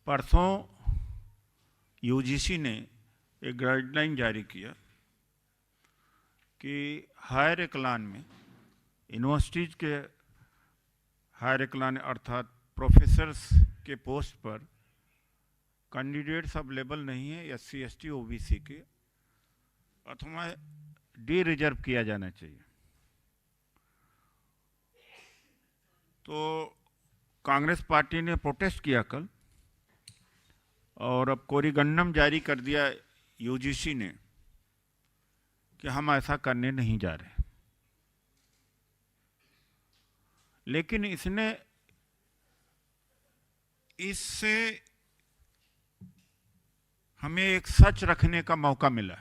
परसों यूजीसी ने एक गाइडलाइन जारी किया कि हायर एक्लान में यूनिवर्सिटीज के हायर एक्लान अर्थात प्रोफेसर्स के पोस्ट पर कैंडिडेट्स अवेलेबल नहीं है एससी एसटी ओबीसी के, अथवा डी रिजर्व किया जाना चाहिए। तो कांग्रेस पार्टी ने प्रोटेस्ट किया कल और अब कोरिगंडम जारी कर दिया यूजीसी ने कि हम ऐसा करने नहीं जा रहे। लेकिन इससे हमें एक सच रखने का मौका मिला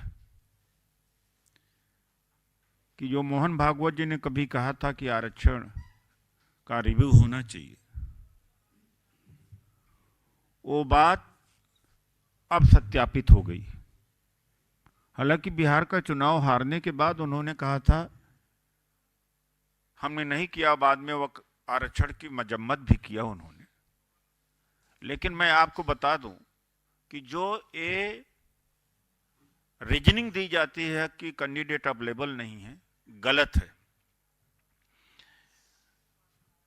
कि जो मोहन भागवत जी ने कभी कहा था कि आरक्षण का रिव्यू होना चाहिए, वो बात अब सत्यापित हो गई। हालांकि बिहार का चुनाव हारने के बाद उन्होंने कहा था हमने नहीं किया, बाद में वो आरक्षण की मजम्मत भी किया उन्होंने। लेकिन मैं आपको बता दूं कि जो ये रीजनिंग दी जाती है कि कैंडिडेट अवेलेबल नहीं है, गलत है।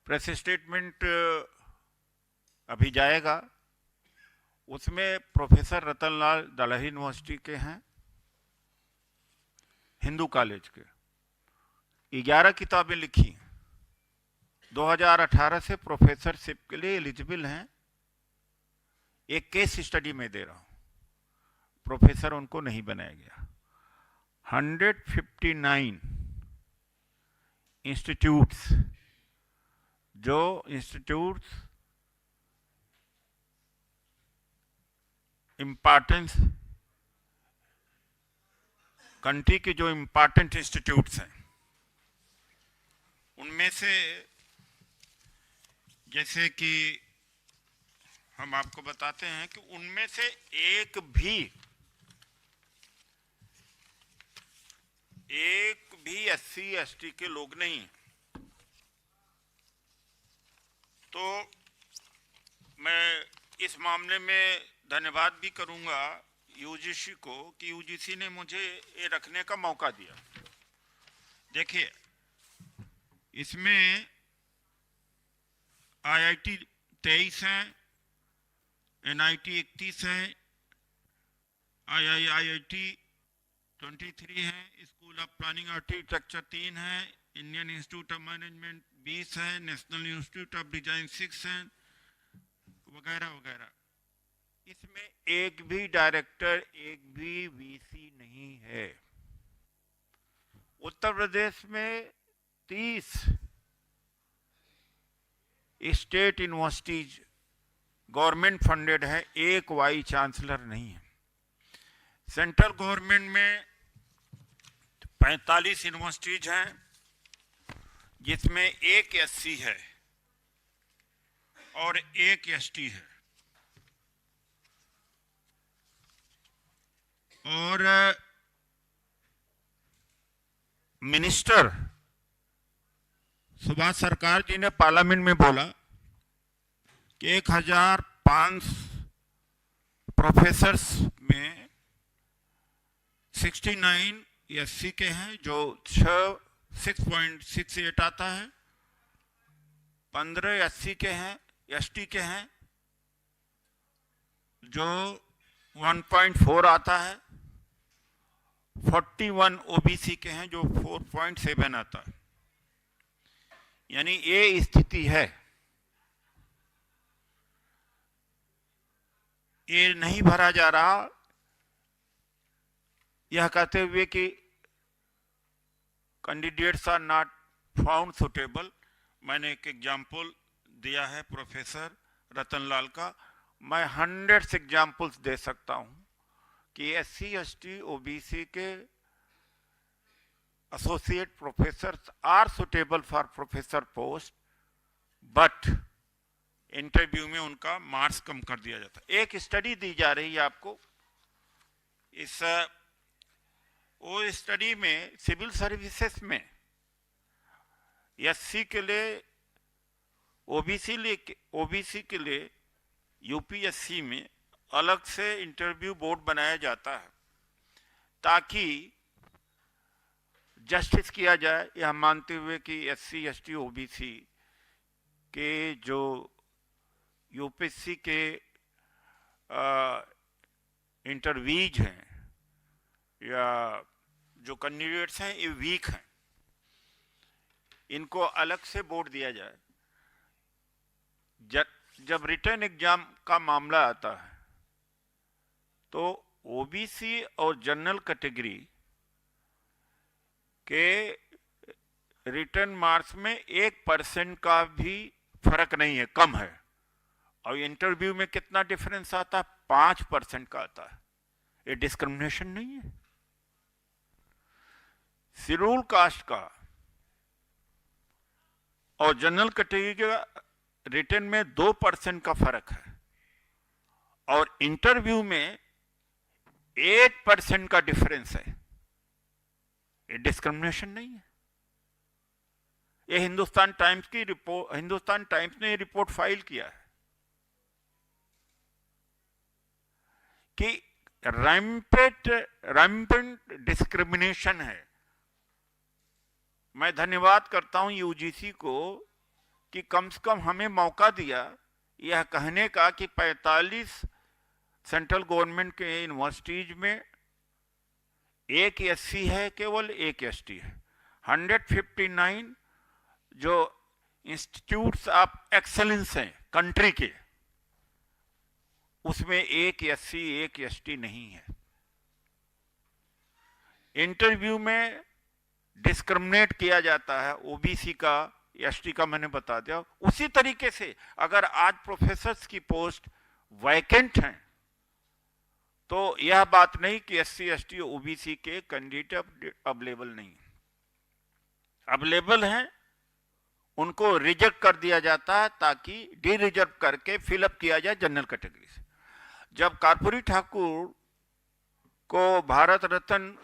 प्रेस स्टेटमेंट अभी जाएगा, उसमें प्रोफेसर रतनलाल दलहरी यूनिवर्सिटी के हैं, हिंदू कॉलेज के 11 किताबें लिखी, 2018 से प्रोफेसरशिप के लिए एलिजिबल हैं। एक केस स्टडी में दे रहा हूं, प्रोफेसर उनको नहीं बनाया गया। 159 इंस्टीट्यूट्स, जो इंस्टीट्यूट्स इम्पॉर्टेंस कंट्री के जो इम्पॉर्टेंट इंस्टीट्यूट्स हैं, उनमें से जैसे कि हम आपको बताते हैं कि उनमें से एक भी एससी एसटी के लोग नहीं। तो मैं इस मामले में धन्यवाद भी करूंगा यूजीसी को कि यूजीसी ने मुझे ये रखने का मौका दिया। देखिए, इसमें आईआईटी 23 हैं, एनआईटी 31 हैं, आईआईटी 23 हैं, स्कूल ऑफ प्लानिंग आर्किटेक्चर 3 हैं, इंडियन इंस्टीट्यूट ऑफ मैनेजमेंट 20 हैं, नेशनल इंस्टीट्यूट ऑफ डिजाइन 6 हैं, वगैरह वगैरह। इसमें एक भी डायरेक्टर, एक भी वीसी नहीं है। उत्तर प्रदेश में 30 स्टेट यूनिवर्सिटीज गवर्नमेंट फंडेड है, एक वाइस चांसलर नहीं है। सेंट्रल गवर्नमेंट में 45 यूनिवर्सिटीज हैं, जिसमें एक एससी है और एक एसटी है। और मिनिस्टर सुभाष सरकार जी ने पार्लियामेंट में बोला कि 1500 प्रोफेसर्स में 69 एससी के हैं, जो 6.68 आता है, 15 एससी के हैं, एसटी के हैं जो 1.4 आता है, 41 ओबीसी के हैं जो 4.7 आता है। यानी ये स्थिति है। ये नहीं भरा जा रहा, यह कहते हुए कि candidates are not found suitable. मैंने एक एग्जाम्पल दिया है प्रोफेसर रतनलाल का, मैं 100 एग्जाम्पल्स दे सकता हूं कि एससी एसटी ओबीसी के associate professors are suitable for professor post, but interview में उनका मार्क्स कम कर दिया जाता है। एक स्टडी दी जा रही है आपको, वो स्टडी में सिविल सर्विसेज में एससी के लिए ओबीसी के लिए यूपीएससी में अलग से इंटरव्यू बोर्ड बनाया जाता है ताकि जस्टिस किया जाए, यह मानते हुए कि एससी, एसटी, ओबीसी के जो यूपीएससी के इंटरव्यूज हैं या जो कैंडिडेट्स हैं ये वीक हैं, इनको अलग से बोर्ड दिया जाए। जब रिटर्न एग्जाम का मामला आता है तो ओबीसी और जनरल कैटेगरी के रिटर्न मार्क्स में 1% का भी फर्क नहीं है, कम है, और इंटरव्यू में कितना डिफरेंस आता है? 5% का आता है। ये डिस्क्रिमिनेशन नहीं है? शेड्यूल कास्ट का और जनरल कैटेगरी का रिटर्न में 2% का फर्क है और इंटरव्यू में 8% का डिफरेंस है। ये डिस्क्रिमिनेशन नहीं है? ये हिंदुस्तान टाइम्स ने रिपोर्ट फाइल किया है कि रैम्पेंट डिस्क्रिमिनेशन है। मैं धन्यवाद करता हूं यूजीसी को कि कम से कम हमें मौका दिया यह कहने का कि 45 सेंट्रल गवर्नमेंट के यूनिवर्सिटीज में एक एससी है, केवल एक एसटी है। 159 जो इंस्टीट्यूट्स ऑफ एक्सेलेंस हैं कंट्री के, उसमें एक एससी एक एसटी नहीं है। इंटरव्यू में डिस्क्रिमिनेट किया जाता है ओबीसी का, एसटी का, मैंने बता दिया। उसी तरीके से अगर आज प्रोफेसर्स की पोस्ट वैकेंट हैं तो यह बात नहीं कि एससी, एसटी, ओबीसी के कैंडिडेट अवेलेबल नहीं, अवेलेबल हैं, उनको रिजेक्ट कर दिया जाता है ताकि डी रिजर्व करके फिलअप किया जाए जनरल कैटेगरी से। जब कर्पूरी ठाकुर को भारत रत्न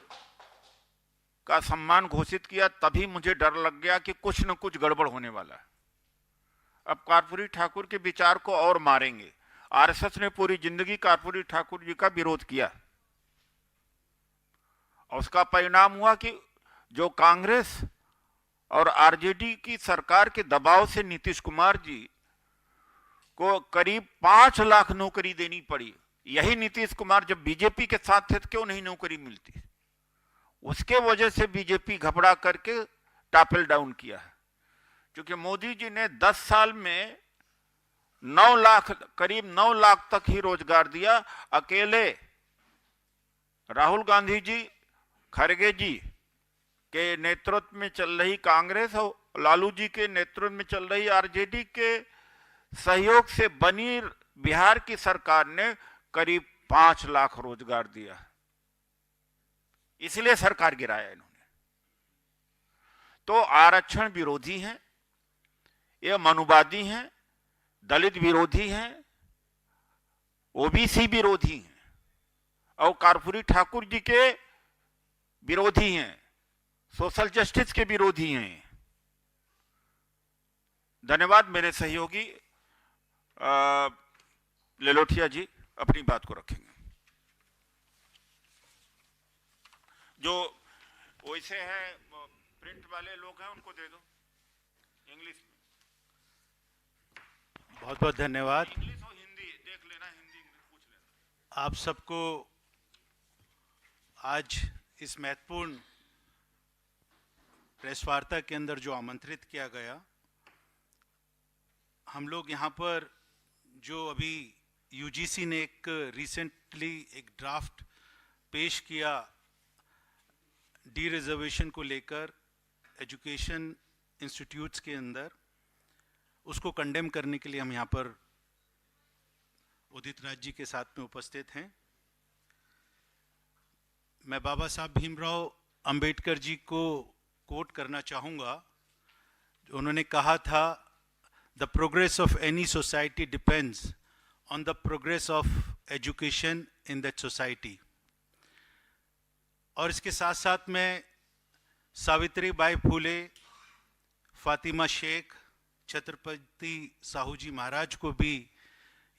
का सम्मान घोषित किया तभी मुझे डर लग गया कि कुछ न कुछ गड़बड़ होने वाला है। अब कर्पूरी ठाकुर के विचार को और मारेंगे। आरएसएस ने पूरी जिंदगी कर्पूरी ठाकुर जी का विरोध किया और उसका परिणाम हुआ कि जो कांग्रेस और आरजेडी की सरकार के दबाव से नीतीश कुमार जी को करीब 5 लाख नौकरी देनी पड़ी। यही नीतीश कुमार जब बीजेपी के साथ थे तो क्यों नहीं नौकरी मिलती? उसके वजह से बीजेपी घबरा करके टापल डाउन किया है, क्योंकि मोदी जी ने 10 साल में 9 लाख, करीब 9 लाख तक ही रोजगार दिया। अकेले राहुल गांधी जी, खड़गे जी के नेतृत्व में चल रही कांग्रेस और लालू जी के नेतृत्व में चल रही आरजेडी के सहयोग से बनी बिहार की सरकार ने करीब 5 लाख रोजगार दिया, इसलिए सरकार गिराया इन्होंने। तो आरक्षण विरोधी हैं, ये मनुवादी हैं, दलित विरोधी हैं, ओबीसी विरोधी हैं और कर्पूरी ठाकुर जी के विरोधी हैं, सोशल जस्टिस के विरोधी हैं। धन्यवाद। मेरे सहयोगी लेलोठिया जी अपनी बात को रखेंगे। जो वैसे है प्रिंट वाले लोग हैं उनको दे दो इंग्लिश में। बहुत बहुत धन्यवाद। इंग्लिश और हिंदी देख लेना, हिंदी पूछ लेना। आप सबको आज इस महत्वपूर्ण प्रेस वार्ता के अंदर जो आमंत्रित किया गया, हम लोग यहाँ पर जो अभी यूजीसी ने एक रिसेंटली एक ड्राफ्ट पेश किया डी रिजर्वेशन को लेकर एजुकेशन इंस्टीट्यूट्स के अंदर, उसको कंडेम करने के लिए हम यहाँ पर उदित राज जी के साथ में उपस्थित हैं। मैं बाबा साहब भीमराव अंबेडकर जी को कोट करना चाहूँगा। उन्होंने कहा था, the progress of any society depends on the progress of education in that society. और इसके साथ साथ में सावित्री बाई फुले, फातिमा शेख, छत्रपति साहू जी महाराज को भी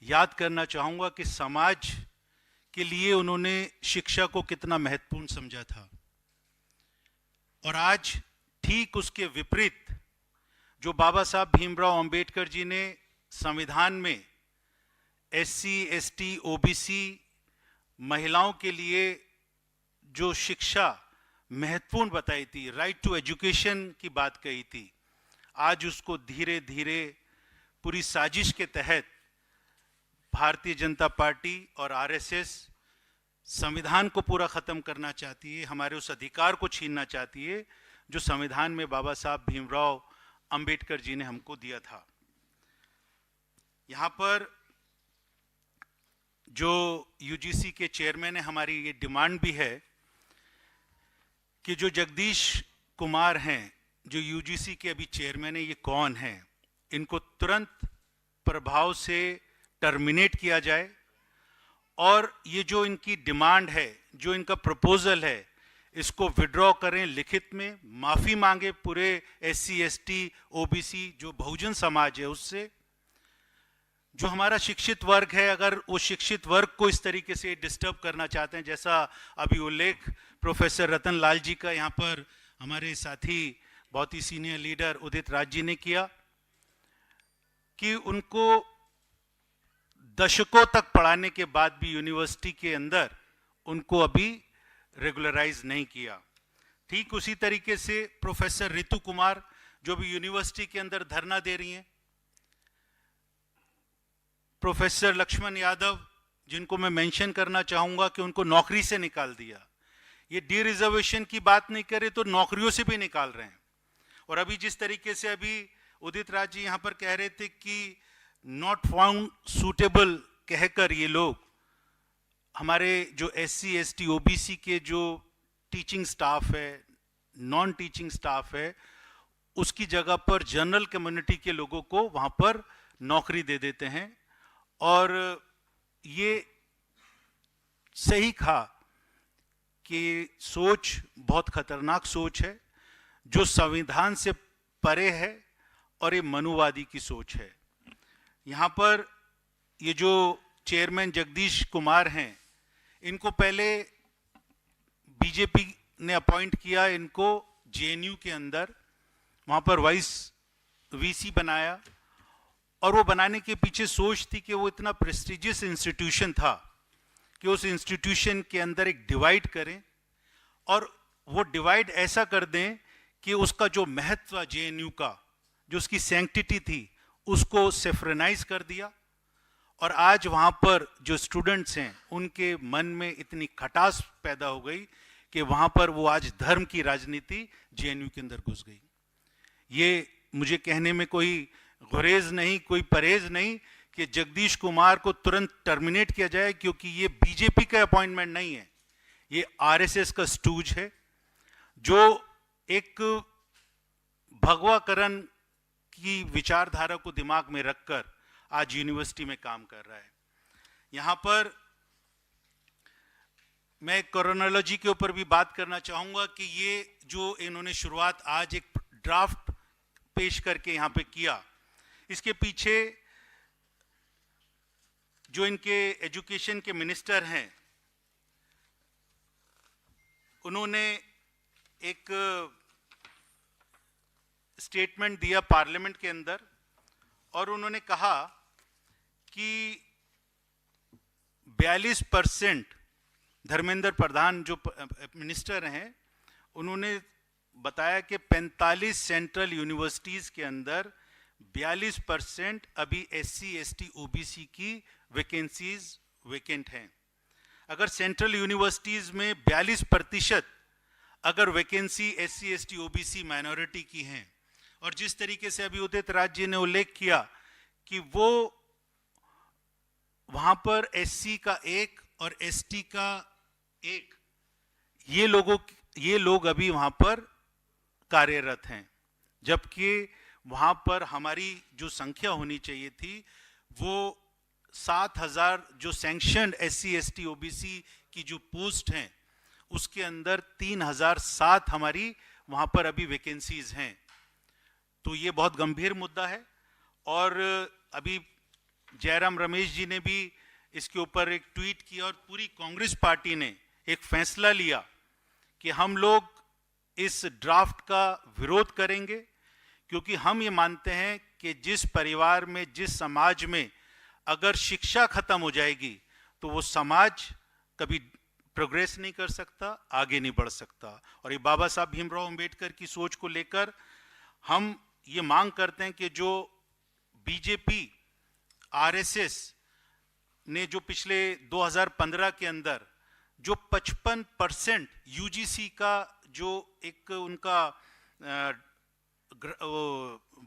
याद करना चाहूँगा कि समाज के लिए उन्होंने शिक्षा को कितना महत्वपूर्ण समझा था। और आज ठीक उसके विपरीत जो बाबा साहब भीमराव अंबेडकर जी ने संविधान में एससी, एसटी, ओबीसी महिलाओं के लिए जो शिक्षा महत्वपूर्ण बताई थी, राइट टू एजुकेशन की बात कही थी, आज उसको धीरे धीरे पूरी साजिश के तहत भारतीय जनता पार्टी और आरएसएस संविधान को पूरा खत्म करना चाहती है, हमारे उस अधिकार को छीनना चाहती है जो संविधान में बाबा साहब भीमराव अंबेडकर जी ने हमको दिया था। यहाँ पर जो यूजीसी के चेयरमैन है, हमारी ये डिमांड भी है कि जो जगदीश कुमार हैं, जो यूजीसी के अभी चेयरमैन है, ये कौन हैं, इनको तुरंत प्रभाव से टर्मिनेट किया जाए और ये जो इनकी डिमांड है, जो इनका प्रपोजल है, इसको विड्रॉ करें लिखित में, माफ़ी मांगे पूरे एससी, एसटी, ओबीसी जो बहुजन समाज है उससे। जो हमारा शिक्षित वर्ग है, अगर वो शिक्षित वर्ग को इस तरीके से डिस्टर्ब करना चाहते हैं, जैसा अभी उल्लेख प्रोफेसर रतन लाल जी का यहाँ पर हमारे साथी बहुत ही सीनियर लीडर उदित राज जी ने किया, कि उनको दशकों तक पढ़ाने के बाद भी यूनिवर्सिटी के अंदर उनको अभी रेगुलराइज नहीं किया। ठीक उसी तरीके से प्रोफेसर रितु कुमार जो भी यूनिवर्सिटी के अंदर धरना दे रही हैं, प्रोफेसर लक्ष्मण यादव जिनको मैं मेंशन करना चाहूंगा कि उनको नौकरी से निकाल दिया। ये डी रिजर्वेशन की बात नहीं करे तो नौकरियों से भी निकाल रहे हैं। और अभी जिस तरीके से अभी उदित राज जी यहाँ पर कह रहे थे कि नॉट फाउंड सूटेबल कहकर ये लोग हमारे जो एससी, एसटी, ओबीसी के जो टीचिंग स्टाफ है, नॉन टीचिंग स्टाफ है, उसकी जगह पर जनरल कम्युनिटी के लोगों को वहाँ पर नौकरी दे देते हैं। और ये सही कहा कि सोच बहुत खतरनाक सोच है, जो संविधान से परे है और ये मनुवादी की सोच है। यहाँ पर ये जो चेयरमैन जगदीश कुमार हैं, इनको पहले बीजेपी ने अपॉइंट किया, इनको जेएनयू के अंदर वहाँ पर वाइस वीसी बनाया, और वो बनाने के पीछे सोच थी कि वो इतना प्रेस्टिजियस इंस्टीट्यूशन था कि उस इंस्टीट्यूशन के अंदर एक डिवाइड करें, और वो डिवाइड ऐसा कर दें कि उसका जो महत्व जेएनयू का, जो उसकी सैंक्टिटी थी, उसको सेफ्रेनाइज कर दिया। और आज वहाँ पर जो स्टूडेंट्स हैं उनके मन में इतनी खटास पैदा हो गई कि वहाँ पर वो आज धर्म की राजनीति जेएनयू के अंदर घुस गई। ये मुझे कहने में कोई गुरेज नहीं, कोई परहेज नहीं कि जगदीश कुमार को तुरंत टर्मिनेट किया जाए, क्योंकि ये बीजेपी का अपॉइंटमेंट नहीं है, ये आरएसएस का स्टूज है जो एक भगवाकरण की विचारधारा को दिमाग में रखकर आज यूनिवर्सिटी में काम कर रहा है। यहाँ पर मैं क्रोनोलॉजी के ऊपर भी बात करना चाहूँगा कि ये जो इन्होंने शुरुआत आज एक ड्राफ्ट पेश करके यहाँ पे किया, इसके पीछे जो इनके एजुकेशन के मिनिस्टर हैं, उन्होंने एक स्टेटमेंट दिया पार्लियामेंट के अंदर, और उन्होंने कहा कि 42% धर्मेंद्र प्रधान जो मिनिस्टर हैं, उन्होंने बताया कि 45 सेंट्रल यूनिवर्सिटीज़ के अंदर 42% अभी एससी, एसटी, ओबीसी की वैकेंसीज वेकेंट हैं। अगर सेंट्रल यूनिवर्सिटीज़ में 42% अगर vacancy SC, ST, OBC minority की हैं, और जिस तरीके से अभी उदित राज जी ने उल्लेख किया कि वो वहाँ पर एससी का 1 और एसटी का 1, ये लोग अभी वहाँ पर कार्यरत हैं, जबकि वहाँ पर हमारी जो संख्या होनी चाहिए थी वो 7,000 जो सैंक्शनड एससी, एसटी, ओबीसी की जो पोस्ट हैं उसके अंदर 3,007 हमारी वहाँ पर अभी वैकेंसीज हैं। तो ये बहुत गंभीर मुद्दा है। और अभी जयराम रमेश जी ने भी इसके ऊपर एक ट्वीट किया और पूरी कांग्रेस पार्टी ने एक फैसला लिया कि हम लोग इस ड्राफ्ट का विरोध करेंगे, क्योंकि हम ये मानते हैं कि जिस परिवार में, जिस समाज में अगर शिक्षा खत्म हो जाएगी तो वो समाज कभी प्रोग्रेस नहीं कर सकता, आगे नहीं बढ़ सकता। और ये बाबा साहब भीमराव अंबेडकर की सोच को लेकर हम ये मांग करते हैं कि जो बीजेपी, आरएसएस ने जो पिछले 2015 के अंदर जो 55% यूजीसी का जो एक उनका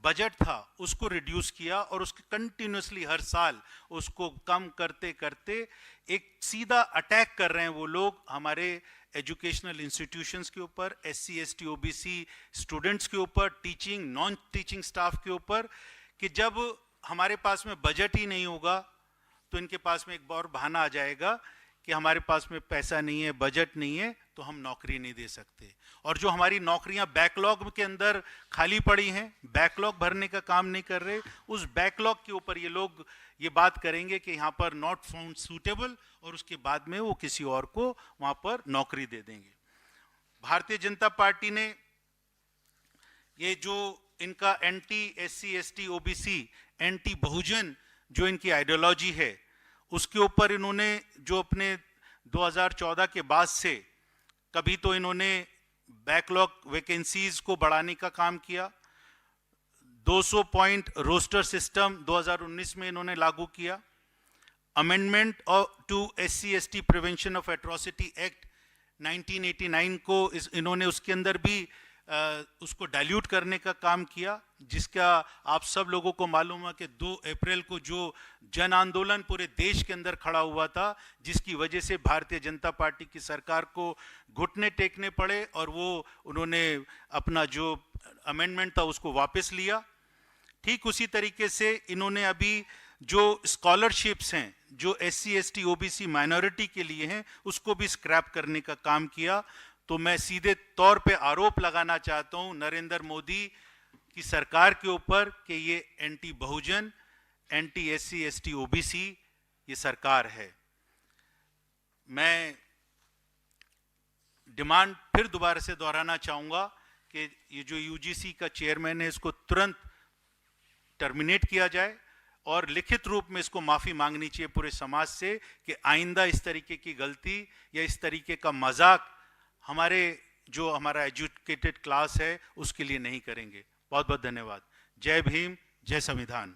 बजट था उसको रिड्यूस किया और उसके कंटिन्यूसली हर साल उसको कम करते करते एक सीधा अटैक कर रहे हैं वो लोग हमारे एजुकेशनल इंस्टीट्यूशंस के ऊपर, एससी, एसटी, ओबीसी स्टूडेंट्स के ऊपर, टीचिंग, नॉन टीचिंग स्टाफ के ऊपर, कि जब हमारे पास में बजट ही नहीं होगा तो इनके पास में एक और बहाना आ जाएगा कि हमारे पास में पैसा नहीं है, बजट नहीं है, तो हम नौकरी नहीं दे सकते। और जो हमारी नौकरियां बैकलॉग के अंदर खाली पड़ी हैं, बैकलॉग भरने का काम नहीं कर रहे, उस बैकलॉग के ऊपर ये लोग ये बात करेंगे कि यहाँ पर नॉट फाउंड सूटेबल, और उसके बाद में वो किसी और को वहाँ पर नौकरी दे देंगे। भारतीय जनता पार्टी ने ये जो इनका anti SC, ST, OBC, anti Bahujan जो इनकी आइडियोलॉजी है, उसके ऊपर इन्होंने जो अपने 2014 के बाद से कभी तो इन्होंने बैकलॉग वैकेंसीज को बढ़ाने का काम किया, 200 पॉइंट रोस्टर सिस्टम 2019 में इन्होंने लागू किया, amendment to SC ST prevention of atrocity act 1989 को इन्होंने उसके अंदर भी उसको डाइल्यूट करने का काम किया, जिसका आप सब लोगों को मालूम है कि 2 अप्रैल को जो जन आंदोलन पूरे देश के अंदर खड़ा हुआ था, जिसकी वजह से भारतीय जनता पार्टी की सरकार को घुटने टेकने पड़े और वो उन्होंने अपना जो अमेंडमेंट था उसको वापस लिया। ठीक उसी तरीके से इन्होंने अभी जो स्कॉलरशिप्स हैं जो एससी, एसटी, ओबीसी माइनॉरिटी के लिए हैं, उसको भी स्क्रैप करने का काम किया। तो मैं सीधे तौर पे आरोप लगाना चाहता हूं नरेंद्र मोदी की सरकार के ऊपर कि ये एंटी बहुजन, एंटी एससी, एसटी, ओबीसी ये सरकार है। मैं डिमांड फिर दोबारा से दोहराना चाहूंगा कि ये जो यूजीसी का चेयरमैन है इसको तुरंत टर्मिनेट किया जाए और लिखित रूप में इसको माफी मांगनी चाहिए पूरे समाज से कि आइंदा इस तरीके की गलती या इस तरीके का मजाक हमारा एजुकेटेड क्लास है उसके लिए नहीं करेंगे। बहुत बहुत धन्यवाद। जय भीम, जय संविधान।